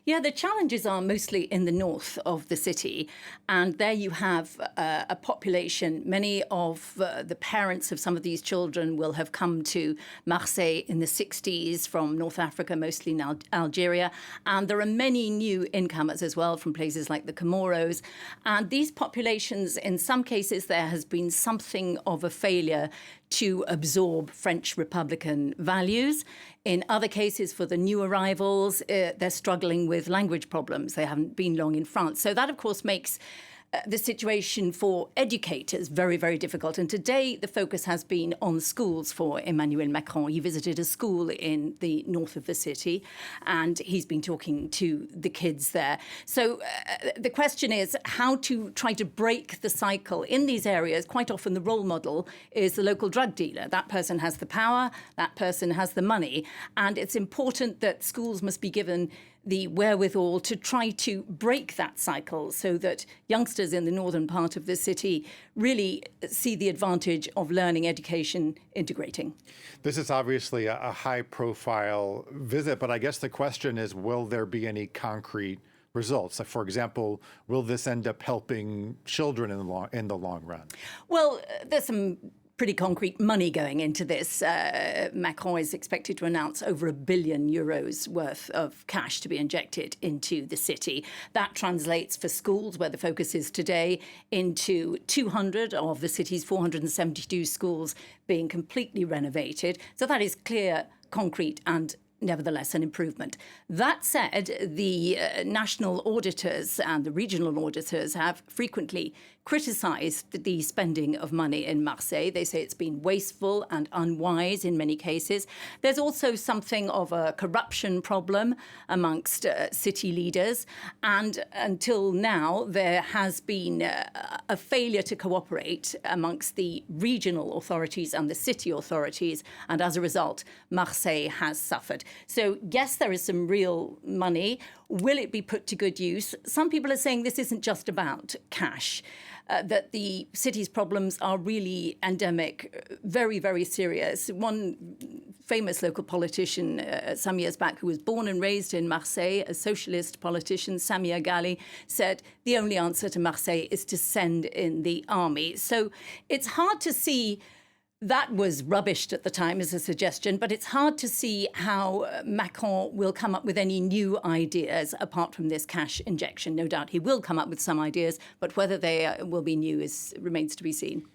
Yeah, the challenges are mostly in the north of the city. And there you have a population. Many of the parents of some of these children will have come to Marseille in the 60s from North Africa, mostly now Algeria. And there are many new incomers as well from places like the Comoros. And these populations, in some cases, there has been something of a failure to absorb French Republican values. In other cases, for the new arrivals, they're struggling with language problems. They haven't been long in France. So that, of course, makes the situation for educators very, very difficult. And today, the focus has been on schools for Emmanuel Macron. He visited a school in the north of the city, and he's been talking to the kids there. So the question is how to try to break the cycle in these areas. Quite often, the role model is the local drug dealer. That person has the power, that person has the money. And it's important that schools must be given the wherewithal to try to break that cycle so that youngsters in the northern part of the city really see the advantage of learning, education, integrating. This is obviously a high-profile visit, but I guess the question is, will there be any concrete results? Like, for example, will this end up helping children in the long run? Well, there's some pretty concrete money going into this. Macron is expected to announce over €1 billion worth of cash to be injected into the city. That translates for schools, where the focus is today, into 200 of the city's 472 schools being completely renovated. So that is clear, concrete, and nevertheless an improvement. That said, the national auditors and the regional auditors have frequently criticised the spending of money in Marseille. They say it's been wasteful and unwise in many cases. There's also something of a corruption problem amongst city leaders. And until now, there has been a failure to cooperate amongst the regional authorities and the city authorities. And as a result, Marseille has suffered. So yes, there is some real money. Will it be put to good use? Some people are saying this isn't just about cash, that the city's problems are really endemic, very, very serious. One famous local politician some years back, who was born and raised in Marseille, a socialist politician, Samia Ghali, said the only answer to Marseille is to send in the army. So it's hard to see. That was rubbished at the time as a suggestion, but it's hard to see how Macron will come up with any new ideas apart from this cash injection. No doubt he will come up with some ideas, but whether they will be new remains to be seen.